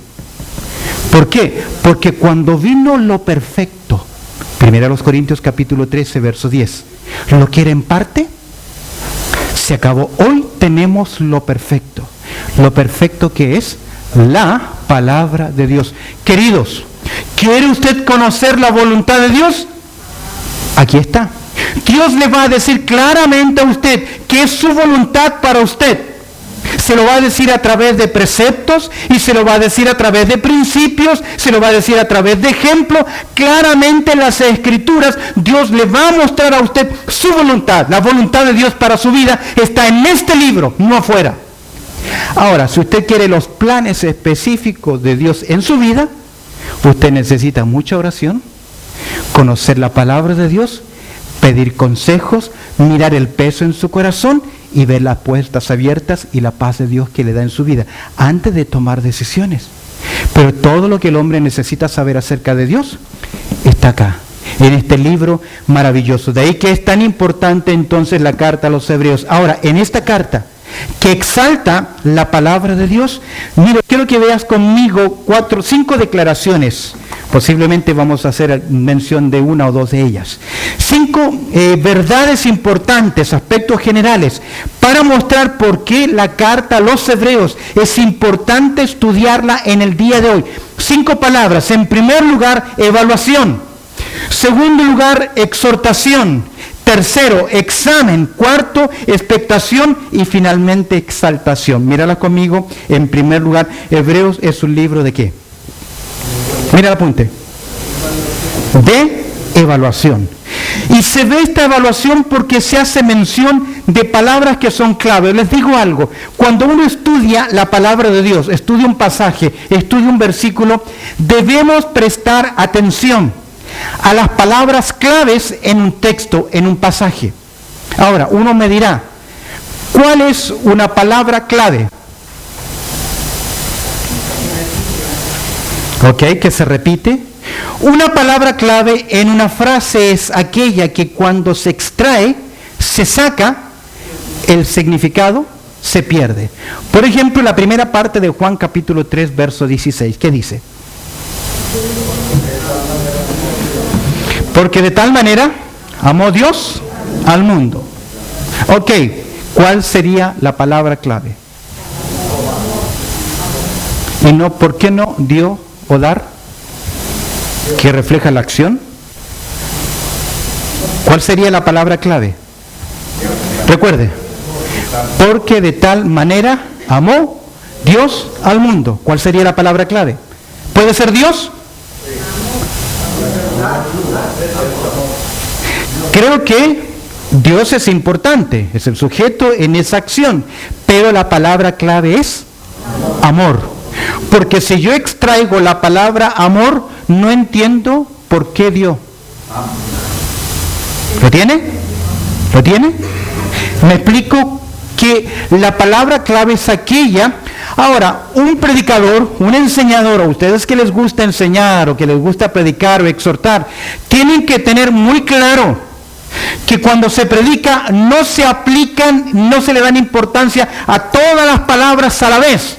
Speaker 1: ¿Por qué? Porque cuando vino lo perfecto, 1 Corintios capítulo 13, verso 10, lo que era en parte, se acabó. Hoy tenemos lo perfecto. Lo perfecto que es la palabra de Dios. Queridos, ¿quiere usted conocer la voluntad de Dios? Aquí está. Dios le va a decir claramente a usted que es su voluntad para usted. Se lo va a decir a través de preceptos y se lo va a decir a través de principios, se lo va a decir a través de ejemplos. Claramente en las Escrituras Dios le va a mostrar a usted su voluntad. La voluntad de Dios para su vida está en este libro, no afuera. Ahora, si usted quiere los planes específicos de Dios en su vida, usted necesita mucha oración, conocer la palabra de Dios, pedir consejos, mirar el peso en su corazón y ver las puertas abiertas y la paz de Dios que le da en su vida, antes de tomar decisiones. Pero todo lo que el hombre necesita saber acerca de Dios está acá, en este libro maravilloso. De ahí que es tan importante entonces la carta a los hebreos. Ahora, en esta carta, que exalta la palabra de Dios, mira, quiero que veas conmigo 5 declaraciones. Posiblemente vamos a hacer mención de una o dos de ellas. 5 verdades importantes, aspectos generales, para mostrar por qué la carta a los hebreos es importante estudiarla en el día de hoy. 5 palabras. En primer lugar, evaluación. Segundo lugar, exhortación. Tercero, examen. Cuarto, expectación. Y finalmente, exaltación. Mírala conmigo. En primer lugar, Hebreos es un libro ¿de qué? Mira el apunte. De evaluación. Y se ve esta evaluación porque se hace mención de palabras que son claves. Les digo algo. Cuando uno estudia la palabra de Dios, estudia un pasaje, estudia un versículo, debemos prestar atención a las palabras claves en un texto, en un pasaje. Ahora, uno me dirá, ¿cuál es una palabra clave? Ok, que se repite. Una palabra clave en una frase es aquella que cuando se extrae, se saca, el significado se pierde. Por ejemplo, la primera parte de Juan capítulo 3, verso 16, ¿qué dice? Porque de tal manera amó Dios al mundo. Ok, ¿cuál sería la palabra clave? Y no, ¿por qué no dio o dar? Que refleja la acción. ¿Cuál sería la palabra clave? Recuerde, porque de tal manera amó Dios al mundo. ¿Cuál sería la palabra clave? ¿Puede ser Dios? Creo que Dios es importante, es el sujeto en esa acción, pero la palabra clave es amor. Porque si yo extraigo la palabra amor, no entiendo por qué dio. ¿Lo tiene? ¿Lo tiene? Me explico que la palabra clave es aquella. Ahora, un predicador, un enseñador, a ustedes que les gusta enseñar o que les gusta predicar o exhortar, tienen que tener muy claro que cuando se predica no se aplican, no se le dan importancia a todas las palabras a la vez,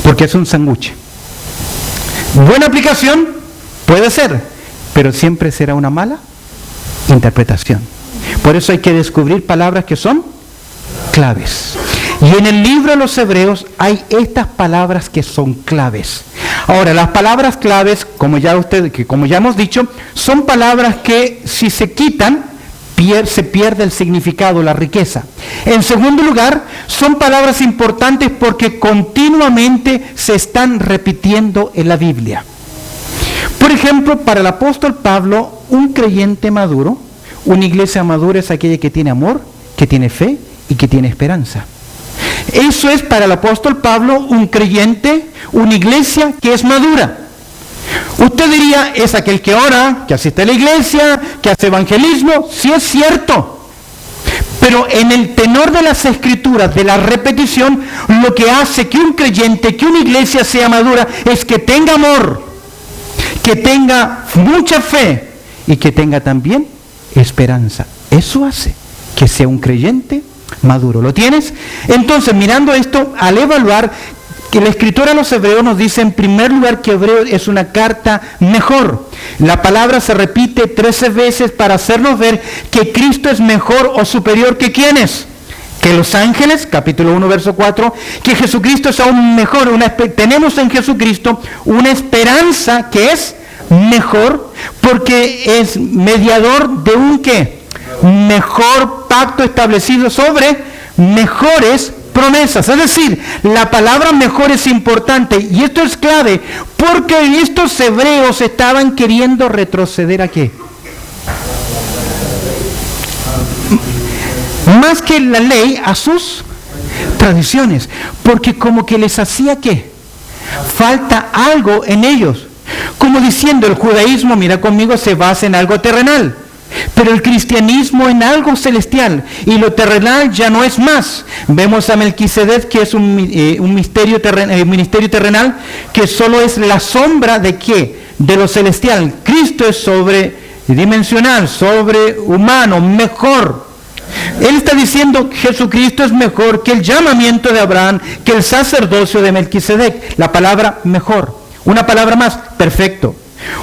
Speaker 1: porque es un sándwich. Buena aplicación puede ser, pero siempre será una mala interpretación. Por eso hay que descubrir palabras que son claves. Y en el libro de los Hebreos hay estas palabras que son claves. Ahora, las palabras claves, como ya hemos dicho, son palabras que si se quitan, se pierde el significado, la riqueza. En segundo lugar, son palabras importantes porque continuamente se están repitiendo en la Biblia. Por ejemplo, para el apóstol Pablo, un creyente maduro, una iglesia madura es aquella que tiene amor, que tiene fe y que tiene esperanza. Eso es para el apóstol Pablo un creyente, una iglesia que es madura. Usted diría, es aquel que ora, que asiste a la iglesia, que hace evangelismo. Sí es cierto. Pero en el tenor de las escrituras, de la repetición, lo que hace que un creyente, que una iglesia sea madura, es que tenga amor, que tenga mucha fe y que tenga también esperanza. Eso hace que sea un creyente maduro. ¿Lo tienes? Entonces, mirando esto, al evaluar, que la escritura a los hebreos nos dice en primer lugar que Hebreo es una carta mejor. La palabra se repite 13 veces para hacernos ver que Cristo es mejor o superior que ¿quiénes? Que los ángeles, capítulo 1, verso 4, que Jesucristo es aún mejor. Tenemos en Jesucristo una esperanza que es mejor porque es mediador de un ¿qué? Mejor pacto establecido sobre mejores promesas. Es decir, la palabra mejor es importante y esto es clave porque estos hebreos estaban queriendo retroceder ¿a qué? Más que la ley, a sus Tradiciones. Porque como que les hacía ¿qué? Falta algo en ellos. Como diciendo, el judaísmo, mira conmigo, se basa en algo terrenal. Pero el cristianismo en algo celestial. Y lo terrenal ya no es más. Vemos a Melquisedec, que es un ministerio terrenal, que solo es la sombra de ¿qué? De lo celestial. Cristo es sobredimensional, sobrehumano, mejor. Él está diciendo que Jesucristo es mejor que el llamamiento de Abraham, que el sacerdocio de Melquisedec. La palabra mejor. Una palabra más, perfecto.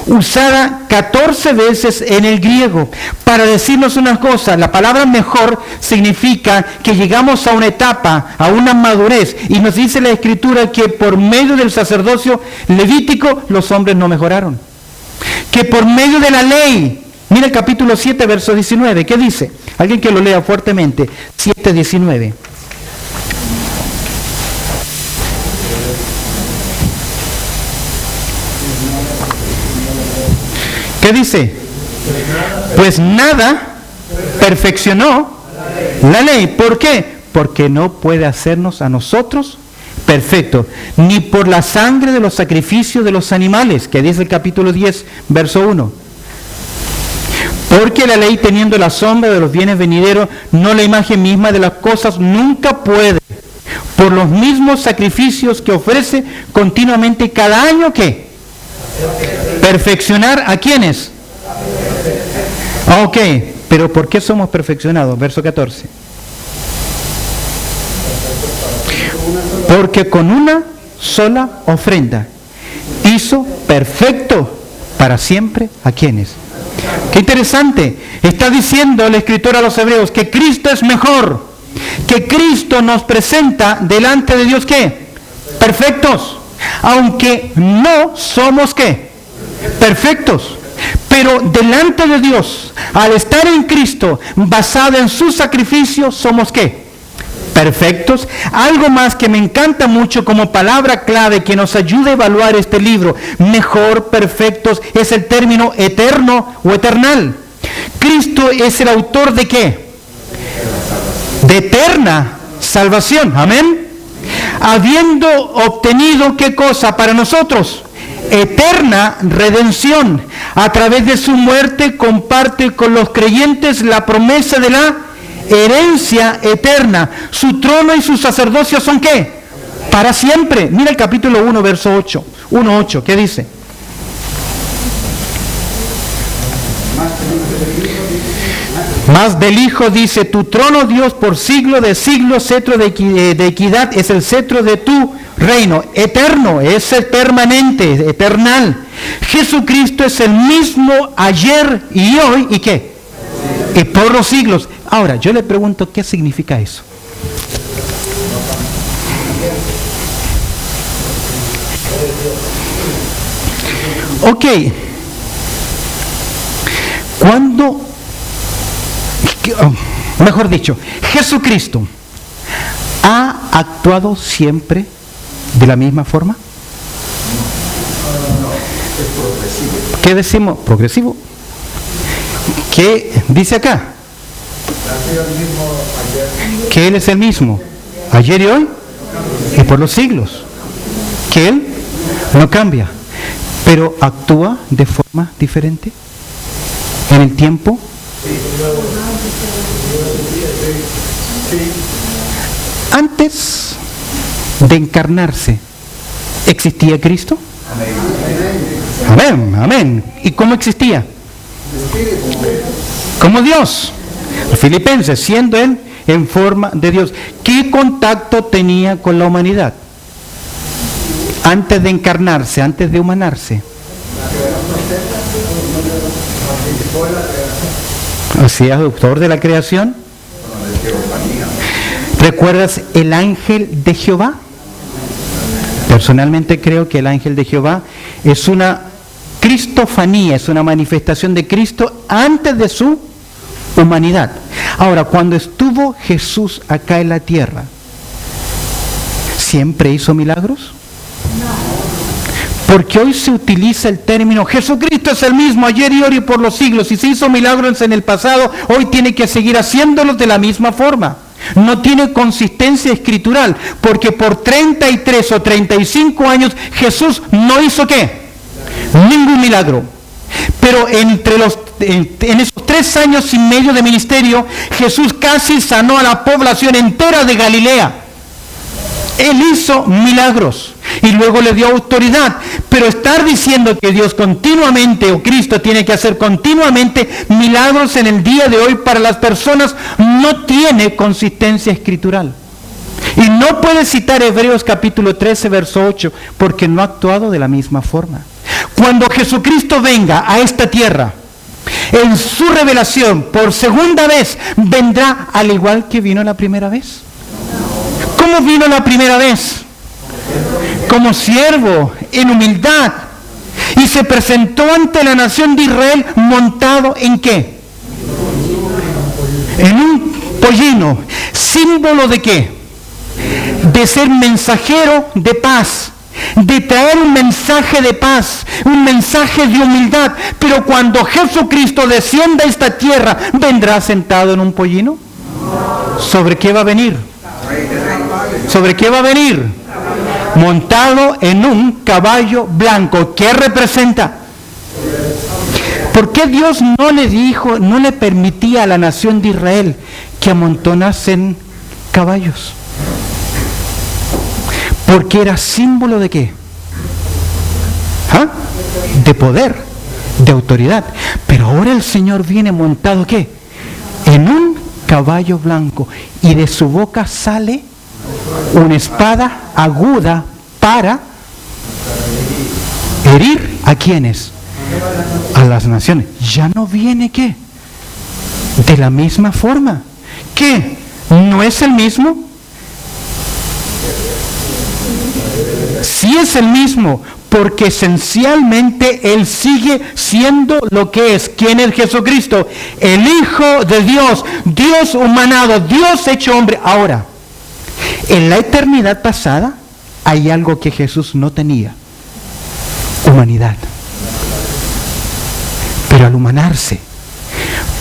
Speaker 1: Usada 14 veces en el griego para decirnos una cosa. La palabra mejor significa que llegamos a una etapa, a una madurez, y nos dice la Escritura que por medio del sacerdocio levítico los hombres no mejoraron, que por medio de la ley, mira el capítulo 7 verso 19, ¿qué dice? Alguien que lo lea fuertemente. 7:19. ¿Qué dice? Pues nada perfeccionó la ley. ¿Por qué? Porque no puede hacernos a nosotros perfectos, ni por la sangre de los sacrificios de los animales, que dice el capítulo 10, verso 1. Porque la ley, teniendo la sombra de los bienes venideros, no la imagen misma de las cosas, nunca puede, por los mismos sacrificios que ofrece continuamente cada año, ¿qué? Perfeccionar a quiénes. Ok, pero ¿por qué somos perfeccionados? Verso 14. Porque con una sola ofrenda hizo perfecto para siempre a quienes. Qué interesante. Está diciendo el escritor a los hebreos que Cristo es mejor, que Cristo nos presenta delante de Dios ¿qué? Perfectos. Aunque no somos ¿qué? Perfectos. Pero delante de Dios, al estar en Cristo, basado en su sacrificio, somos ¿qué? Perfectos. Algo más que me encanta mucho como palabra clave que nos ayuda a evaluar este libro, mejor, perfectos, es el término eterno o eternal. Cristo es el autor de ¿qué? De eterna salvación. Amén. Habiendo obtenido ¿qué cosa para nosotros? Eterna redención. A través de su muerte comparte con los creyentes la promesa de la herencia eterna. Su trono y su sacerdocio son ¿qué? Para siempre. Mira el capítulo 1, verso 8. 1:8, ¿qué dice? Más del Hijo dice, tu trono, Dios, por siglo de siglos, cetro de equidad, es el cetro de tu reino. Eterno, es el permanente, eternal. Jesucristo es el mismo ayer y hoy, ¿y qué? Y por los siglos. Ahora, yo le pregunto, ¿qué significa eso? Ok. Cuando, mejor dicho, Jesucristo ha actuado siempre de la misma forma. ¿Qué decimos? Progresivo. ¿Qué dice acá? Que Él es el mismo ayer y hoy y por los siglos. Que Él no cambia, pero actúa de forma diferente en el tiempo. Antes de encarnarse, ¿existía Cristo? Amén, amén. ¿Y cómo existía? Como Dios. Filipenses, siendo Él en forma de Dios. ¿Qué contacto tenía con la humanidad? Antes de encarnarse, antes de humanarse. Así es, autor de la creación. ¿Recuerdas el ángel de Jehová? Personalmente creo que el ángel de Jehová es una cristofanía, es una manifestación de Cristo antes de su humanidad. Ahora, cuando estuvo Jesús acá en la tierra, ¿siempre hizo milagros? Porque hoy se utiliza el término Jesucristo es el mismo ayer y hoy y por los siglos. Y si hizo milagros en el pasado, hoy tiene que seguir haciéndolos de la misma forma. no tiene consistencia escritural, porque por 33 o 35 años Jesús no hizo ¿qué? Ningún milagro. Pero en esos 3 años y medio de ministerio, Jesús casi sanó a la población entera de Galilea. Él hizo milagros y luego le dio autoridad. Pero estar diciendo que Dios continuamente, o Cristo tiene que hacer continuamente milagros en el día de hoy para las personas, no tiene consistencia escritural. Y no puede citar Hebreos capítulo 13, verso 8, porque no ha actuado de la misma forma. Cuando Jesucristo venga a esta tierra, en su revelación, por segunda vez, vendrá al igual que vino la primera vez. ¿Cómo vino la primera vez? Como siervo, en humildad. Y se presentó ante la nación de Israel montado ¿en qué? En un pollino. ¿Símbolo de qué? De ser mensajero de paz. De traer un mensaje de paz, un mensaje de humildad. Pero cuando Jesucristo descienda a esta tierra, ¿vendrá sentado en un pollino? ¿Sobre qué va a venir? ¿Sobre qué va a venir? Montado en un caballo blanco. ¿Qué representa? ¿Por qué Dios no le dijo, no le permitía a la nación de Israel que amontonasen caballos? Porque era símbolo de qué? ¿Ah? De poder, de autoridad. Pero ahora el Señor viene montado ¿qué? En un caballo blanco, y de su boca sale una espada aguda para herir ¿a quiénes? A las naciones. Ya no viene ¿qué? De la misma forma. ¿Qué? ¿No es el mismo? Sí es el mismo, porque esencialmente Él sigue siendo lo que es. ¿Quién es Jesucristo? El Hijo de Dios, Dios humanado, Dios hecho hombre. Ahora, en la eternidad pasada hay algo que Jesús no tenía: humanidad. Pero al humanarse,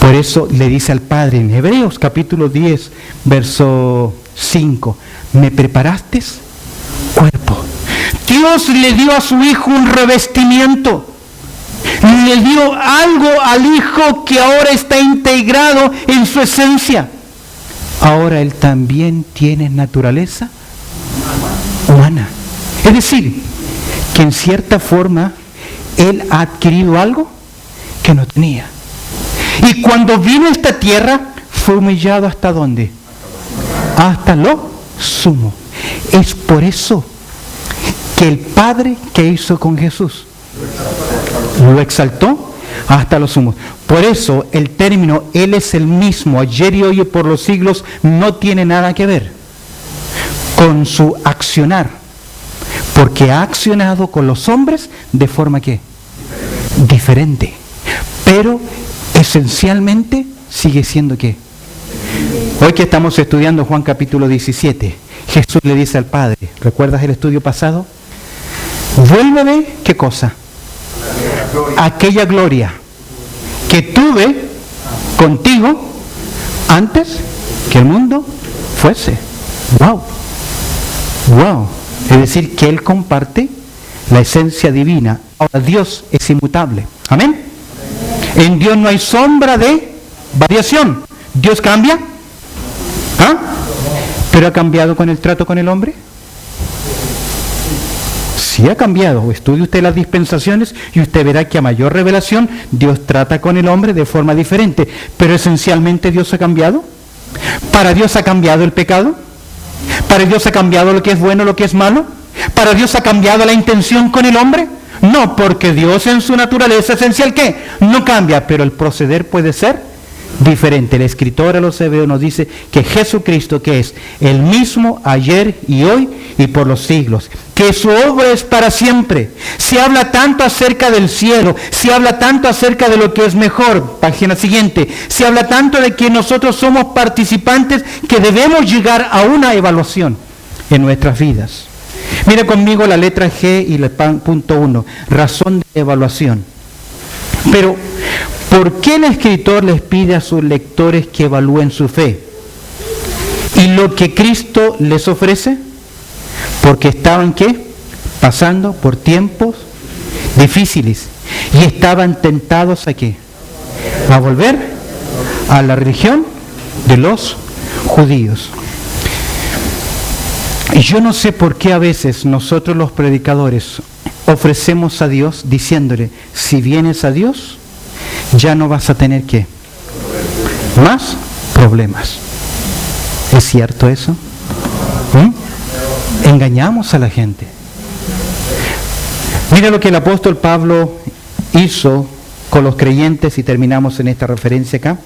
Speaker 1: por eso le dice al Padre en Hebreos capítulo 10, verso 5, ¿me preparaste cuerpo? Dios le dio a su Hijo un revestimiento. Le dio algo al Hijo que ahora está integrado en su esencia. Ahora Él también tiene naturaleza humana. Es decir, que en cierta forma Él ha adquirido algo que no tenía. Y cuando vino a esta tierra, fue humillado ¿hasta dónde? Hasta lo sumo. Es por eso que el Padre, ¿qué hizo con Jesús? Lo exaltó hasta lo sumo. Por eso el término Él es el mismo, ayer y hoy y por los siglos, no tiene nada que ver con su accionar, porque ha accionado con los hombres de forma ¿qué? Diferente. Pero esencialmente sigue siendo ¿qué? Hoy que estamos estudiando Juan capítulo 17, Jesús le dice al Padre, ¿recuerdas el estudio pasado? Vuélveme, ¿qué cosa? Aquella gloria que tuve contigo antes que el mundo fuese. ¡Wow! ¡Wow! Es decir, que Él comparte la esencia divina. Ahora, Dios es inmutable. ¿Amén? En Dios no hay sombra de variación. ¿Dios cambia? ¿Ah? ¿Pero ha cambiado con el trato con el hombre? Sí ha cambiado. Estudie usted las dispensaciones y usted verá que a mayor revelación Dios trata con el hombre de forma diferente. Pero esencialmente Dios ha cambiado. ¿Para Dios ha cambiado el pecado? ¿Para Dios ha cambiado lo que es bueno, lo que es malo? ¿Para Dios ha cambiado la intención con el hombre? No, porque Dios en su naturaleza esencial ¿qué? No cambia, pero el proceder puede ser diferente. El escritor a los Hebreos nos dice que Jesucristo, que es el mismo ayer y hoy y por los siglos, que su obra es para siempre. Se habla tanto acerca del cielo, se habla tanto acerca de lo que es mejor. Página siguiente. Se habla tanto de que nosotros somos participantes, que debemos llegar a una evaluación en nuestras vidas. Mira conmigo la letra G y el punto 1, razón de evaluación. Pero, ¿por qué el escritor les pide a sus lectores que evalúen su fe? Y lo que Cristo les ofrece, porque estaban ¿qué? Pasando por tiempos difíciles y estaban tentados ¿a qué? A volver a la religión de los judíos. Y yo no sé por qué a veces nosotros los predicadores ofrecemos a Dios diciéndole, si vienes a Dios, ya no vas a tener ¿qué? Más problemas. ¿Es cierto eso? Engañamos a la gente. Mira lo que el apóstol Pablo hizo con los creyentes y terminamos en esta referencia acá.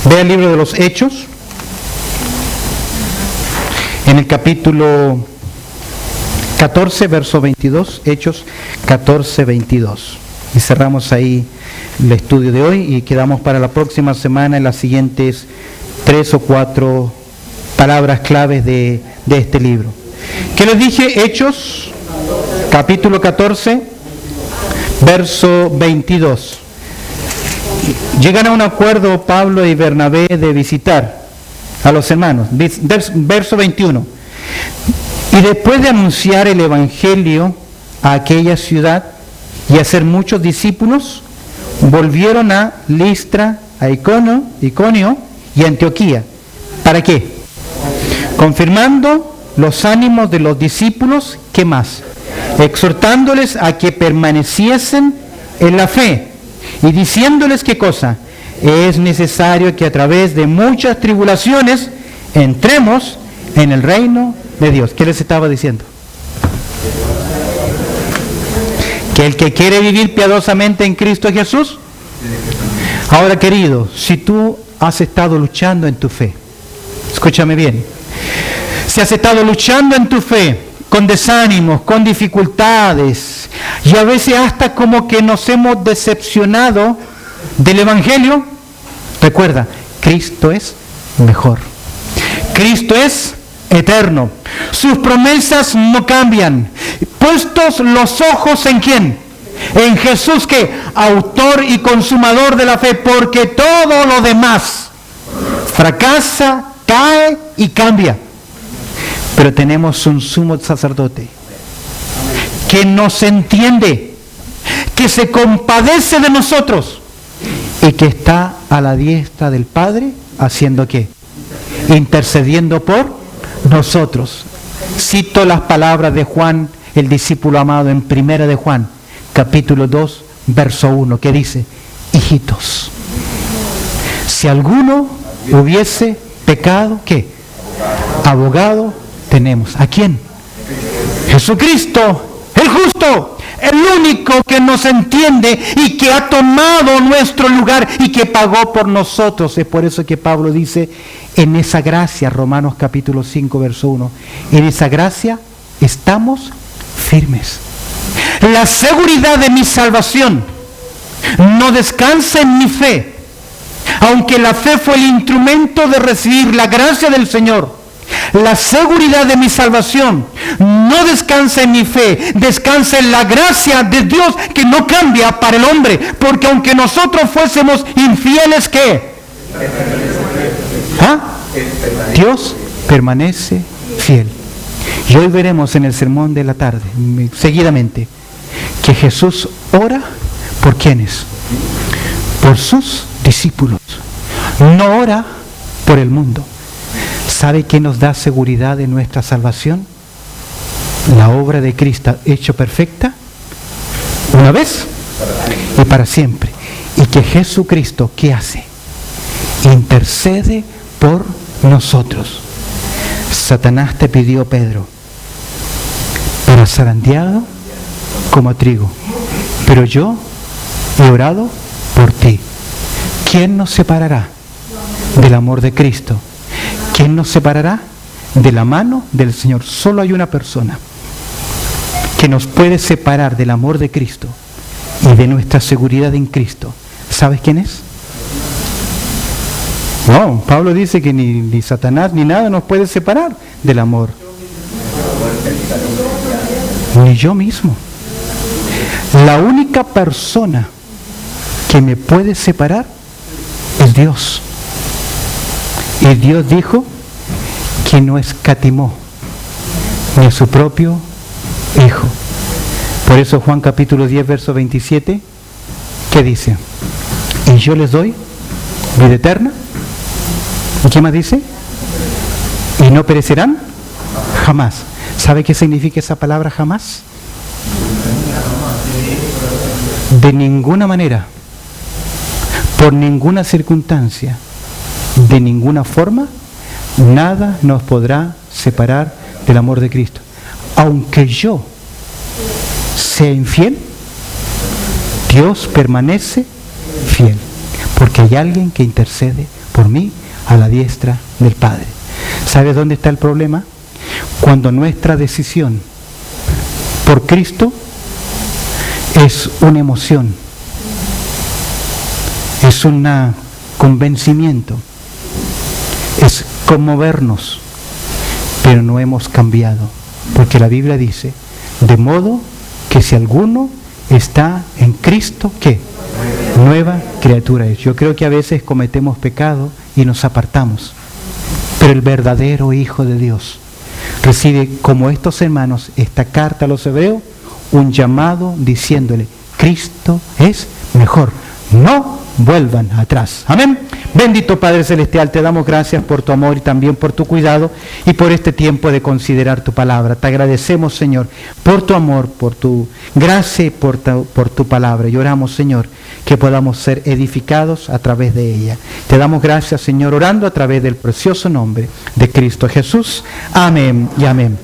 Speaker 1: Ve el libro de los Hechos, en el capítulo 14, verso 22, Hechos 14, 22. Y cerramos ahí el estudio de hoy y quedamos para la próxima semana en las siguientes 3 o 4 palabras claves de este libro. ¿Qué les dije? Hechos, capítulo 14, verso 22. Llegan a un acuerdo Pablo y Bernabé de visitar a los hermanos. Verso 21. Y después de anunciar el evangelio a aquella ciudad y hacer muchos discípulos, volvieron a Listra, a Iconio y Antioquía. ¿Para qué? Confirmando los ánimos de los discípulos, ¿qué más? Exhortándoles a que permaneciesen en la fe y diciéndoles ¿qué cosa? Es necesario que a través de muchas tribulaciones entremos en el reino de Dios. ¿Qué les estaba diciendo? Que el que quiere vivir piadosamente en Cristo Jesús. Ahora, querido, si tú has estado luchando en tu fe, escúchame bien, si has estado luchando en tu fe, con desánimos, con dificultades, y a veces hasta como que nos hemos decepcionado del Evangelio, recuerda, Cristo es mejor. Cristo es eterno. Sus promesas no cambian. Puestos los ojos ¿en quién? En Jesús, que autor y consumador de la fe, porque todo lo demás fracasa, cae y cambia. Pero tenemos un sumo sacerdote que nos entiende, que se compadece de nosotros y que está a la diestra del Padre, ¿haciendo qué? Intercediendo por nosotros. Cito las palabras de Juan, el discípulo amado, en Primera de Juan, capítulo 2, verso 1, que dice: hijitos, si alguno hubiese pecado, ¿qué? Abogado tenemos. ¿A quién? Jesucristo, el justo, el único que nos entiende y que ha tomado nuestro lugar y que pagó por nosotros. Es por eso que Pablo dice, en esa gracia, Romanos capítulo 5, verso 1, en esa gracia estamos firmes. La seguridad de mi salvación no descansa en mi fe, aunque la fe fue el instrumento de recibir la gracia del Señor. La seguridad de mi salvación no descansa en mi fe, descansa en la gracia de Dios que no cambia para el hombre, porque aunque nosotros fuésemos infieles, ¿qué? ¿Ah? Dios permanece fiel. Y hoy veremos en el sermón de la tarde, seguidamente, que Jesús ora por ¿quiénes? Por sus discípulos. No ora por el mundo. ¿Sabe qué nos da seguridad de nuestra salvación? La obra de Cristo hecho perfecta una vez y para siempre. Y que Jesucristo, ¿qué hace? Intercede por nosotros. Satanás te pidió, Pedro, para zarandeado como trigo, pero yo he orado por ti. ¿Quién nos separará del amor de Cristo? ¿Quién nos separará de la mano del Señor? Solo hay una persona que nos puede separar del amor de Cristo y de nuestra seguridad en Cristo. ¿Sabes quién es? No, Pablo dice que ni Satanás ni nada nos puede separar del amor. Ni yo mismo. La única persona que me puede separar es Dios. Y Dios dijo que no escatimó ni a su propio Hijo. Por eso Juan capítulo 10, verso 27, ¿qué dice? Y yo les doy vida eterna. ¿Y qué más dice? Y no perecerán jamás. ¿Sabe qué significa esa palabra jamás? De ninguna manera, por ninguna circunstancia, de ninguna forma, nada nos podrá separar del amor de Cristo. Aunque yo sea infiel, Dios permanece fiel, porque hay alguien que intercede por mí a la diestra del Padre. ¿Sabes dónde está el problema? Cuando nuestra decisión por Cristo es una emoción, es un convencimiento, es conmovernos, pero no hemos cambiado, porque la Biblia dice, de modo que si alguno está en Cristo, ¿qué? Nueva criatura es. Yo creo que a veces cometemos pecado y nos apartamos, pero el verdadero Hijo de Dios recibe, como estos hermanos, esta carta a los hebreos, un llamado diciéndole, Cristo es mejor, no vuelvan atrás. Amén. Bendito Padre Celestial, te damos gracias por tu amor y también por tu cuidado y por este tiempo de considerar tu palabra. Te agradecemos, Señor, por tu amor, por tu gracia y por tu palabra. Y oramos, Señor, que podamos ser edificados a través de ella. Te damos gracias, Señor, orando a través del precioso nombre de Cristo Jesús. Amén y amén.